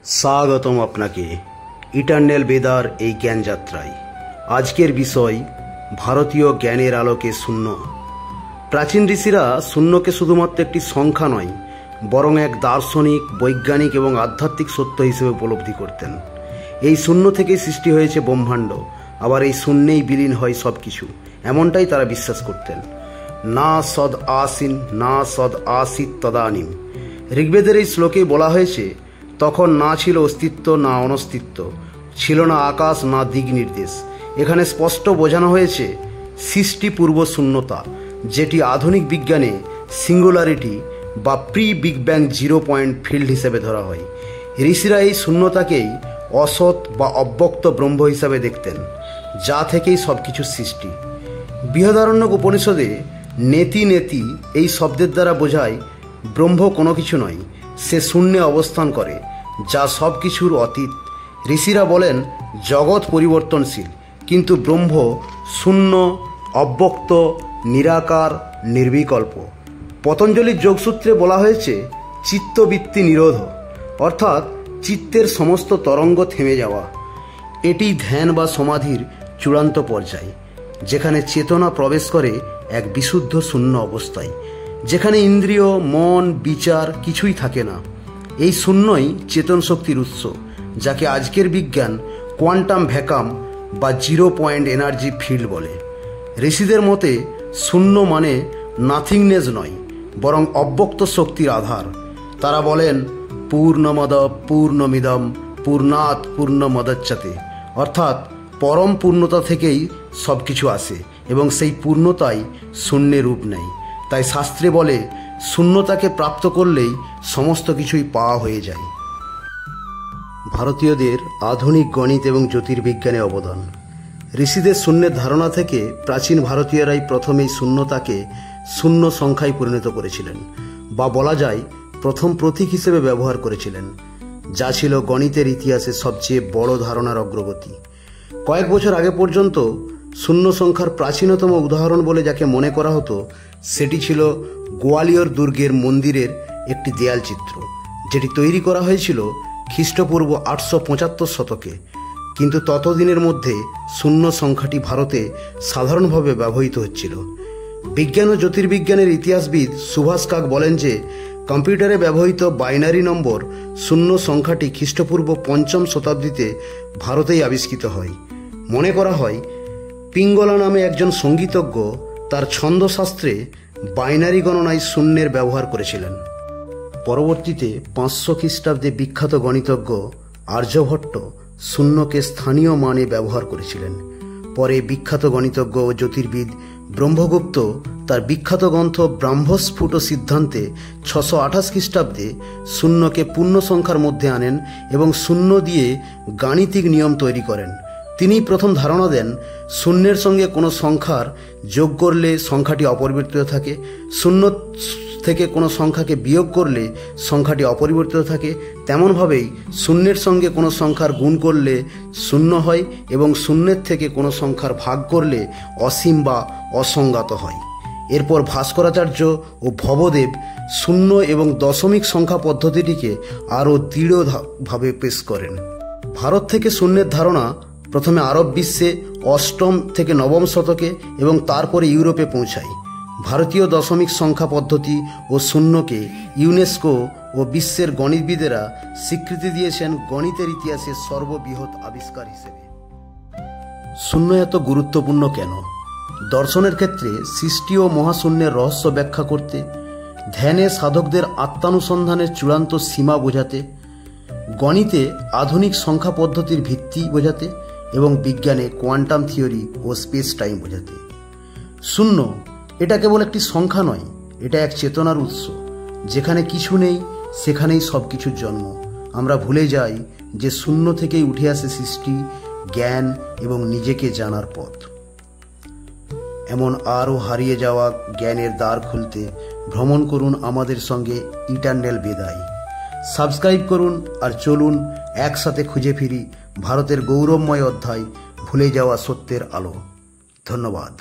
স্বাগতম আপনাকে ইটারনাল বেদার এই জ্ঞান যাত্রায়। আজকের বিষয় ভারতীয় জ্ঞানের আলোকে শূন্য। প্রাচীন ঋষিরা শূন্যকে শুধুমাত্র একটি সংখ্যা নয়, বরং এক দার্শনিক, বৈজ্ঞানিক এবং আধ্যাত্মিক সত্য হিসেবে উপলব্ধি করতেন। এই শূন্য থেকেই সৃষ্টি হয়েছে ব্রহ্মাণ্ড, আবার এই শূন্যেই বিলীন হয় সব কিছু, এমনটাই তারা বিশ্বাস করতেন। না সদ আসিন না সদ আসিত তদানিম। ঋগ্বেদের এই শ্লোকে বলা হয়েছে, তখন না ছিল অস্তিত্ব না অনস্তিত্ব, ছিল না আকাশ না দিক নির্দেশ। এখানে স্পষ্ট বোঝানো হয়েছে সৃষ্টি পূর্ব শূন্যতা, যেটি আধুনিক বিজ্ঞানে সিঙ্গুলারিটি বা pre big bang zero point field হিসেবে ধরা হয়। ঋষিরা এই শূন্যতাকেই অসৎ বা অব্যক্ত ব্রহ্ম হিসাবে দেখতেন, যা থেকেই সব কিছুর সৃষ্টি। বৃহদারণ্যক উপনিষদে নেতি নেতি এই শব্দের দ্বারা বোঝায় ব্রহ্ম কোনো কিছু নয়, সে শূন্যে অবস্থান করে, যা সব কিছুর অতীত। ঋষিরা বলেন জগৎ পরিবর্তনশীল, কিন্তু ব্রহ্ম শূন্য, অব্যক্ত, নিরাকার, নির্বিকল্প। পতঞ্জলির যোগসূত্রে বলা হয়েছে চিত্তবৃত্তি নিরোধ, অর্থাৎ চিত্তের সমস্ত তরঙ্গ থেমে যাওয়া। এটি ধ্যান বা সমাধির চূড়ান্ত পর্যায়, যেখানে চেতনা প্রবেশ করে এক বিশুদ্ধ শূন্য অবস্থায়, যেখানে ইন্দ্রিয়, মন, বিচার কিছুই থাকে না। এই শূন্যই চেতন শক্তির উৎস, যাকে আজকের বিজ্ঞান কোয়ান্টাম ভ্যাকাম বা জিরো পয়েন্ট এনার্জি ফিল্ড বলে। ঋষিদের মতে শূন্য মানে নাথিংনেস নয়, বরং অব্যক্ত শক্তির আধার। তারা বলেন পূর্ণমদ পূর্ণমিদম পূর্ণাৎ পূর্ণমদচ্যতে, অর্থাৎ পরম পূর্ণতা থেকেই সব কিছু আসে এবং সেই পূর্ণতাই শূন্যে রূপ নেয়। তাই শাস্ত্রে বলে শূন্যতাকে প্রাপ্ত করলেই সমস্ত কিছুই পাওয়া হয়ে যায়। ভারতীয়দের আধুনিক গণিত এবং জ্যোতির্বিজ্ঞানে অবদান। ঋষিদের শূন্যের ধারণা থেকে প্রাচীন ভারতীয়রাই প্রথমেই শূন্যতাকে শূন্য সংখ্যায় পরিণত করেছিলেন, বা বলা যায় প্রথম প্রতীক হিসেবে ব্যবহার করেছিলেন, যা ছিল গণিতের ইতিহাসে সবচেয়ে বড় ধারণার অগ্রগতি। কয়েক বছর আগে পর্যন্ত শূন্য সংখ্যার প্রাচীনতম উদাহরণ বলে যাকে মনে করা হতো, সেটি ছিল গোয়ালিয়র দুর্গের মন্দিরের একটি দেয়াল চিত্র, যেটি তৈরি করা হয়েছিল খ্রিস্টপূর্ব 875 শতকে। কিন্তু ততদিনের মধ্যে শূন্য সংখ্যাটি ভারতে সাধারণভাবে ব্যবহৃত হচ্ছিল। বিজ্ঞান ও জ্যোতির্বিজ্ঞানের ইতিহাসবিদ সুভাষ কাক বলেন যে কম্পিউটারে ব্যবহৃত বাইনারি নম্বর শূন্য সংখ্যাটি খ্রিস্টপূর্ব 5ম শতাব্দীতে ভারতেই আবিষ্কৃত হয়। মনে করা হয় পিঙ্গলা নামে একজন সঙ্গীতজ্ঞ তার ছন্দশাস্ত্রে বাইনারি গণনায় শূন্যের ব্যবহার করেছিলেন। পরবর্তীতে 500 খ্রিস্টাব্দে বিখ্যাত গণিতজ্ঞ আর্যভট্ট শূন্যকে স্থানীয় মানে ব্যবহার করেছিলেন। পরে বিখ্যাত গণিতজ্ঞ ও জ্যোতির্বিদ ব্রহ্মগুপ্ত তার বিখ্যাত গ্রন্থ ব্রাহ্মস্ফুট সিদ্ধান্তে 628 খ্রিস্টাব্দে শূন্যকে পূর্ণ সংখ্যার মধ্যে আনেন এবং শূন্য দিয়ে গাণিতিক নিয়ম তৈরি করেন। তিনি প্রথম ধারণা দেন শূন্যের সঙ্গে কোনো সংখ্যার যোগ করলে সংখ্যাটি অপরিবর্তিত থাকে, শূন্য থেকে কোনো সংখ্যাকে বিয়োগ করলে সংখ্যাটি অপরিবর্তিত থাকে। তেমনভাবেই শূন্যের সঙ্গে কোনো সংখ্যার গুণ করলে শূন্য হয় এবং শূন্যের থেকে কোনো সংখ্যার ভাগ করলে অসীম বা অসংজ্ঞাত হয়। এরপর ভাস্করাচার্য ও ভবদেব শূন্য এবং দশমিক সংখ্যা পদ্ধতিটিকে আরও দৃঢ়ভাবে পেশ করেন। ভারত থেকে শূন্যের ধারণা প্রথমে আরব বিশ্বে 8ম থেকে 9ম শতকে এবং তারপরে ইউরোপে পৌঁছায়। ভারতীয় দশমিক সংখ্যা পদ্ধতি ও শূন্যকে ইউনেস্কো ও বিশ্বের গণিতবিদেরা স্বীকৃতি দিয়েছেন গণিতের ইতিহাসের সর্ববৃহৎ আবিষ্কার হিসেবে। শূন্য এত গুরুত্বপূর্ণ কেন? দর্শনের ক্ষেত্রে সৃষ্টি ও মহাশূন্যের রহস্য ব্যাখ্যা করতে, ধ্যানে সাধকদের আত্মানুসন্ধানের চূড়ান্ত সীমা বোঝাতে, গণিতে আধুনিক সংখ্যা পদ্ধতির ভিত্তি বোঝাতে এবং বিজ্ঞানে কোয়ান্টাম থিওরি ও স্পেস টাইম বোঝাতে। শূন্য এটা কেবল একটি সংখ্যা নয়, এটা এক চেতনার উৎস। যেখানে কিছু নেই সেখানেই সব কিছুর জন্ম। আমরা ভুলে যাই যে শূন্য থেকেই উঠে আসে সৃষ্টি, জ্ঞান এবং নিজেকে জানার পথ। এমন আরও হারিয়ে যাওয়া জ্ঞানের দ্বার খুলতে ভ্রমণ করুন আমাদের সঙ্গে ইটারনাল বেদায়। সাবস্ক্রাইব করুন আর চলুন একসাথে খুঁজে ফিরি ভারতের গৌরবময় অধ্যায়, ভুলে যাওয়া সত্যের আলো। ধন্যবাদ।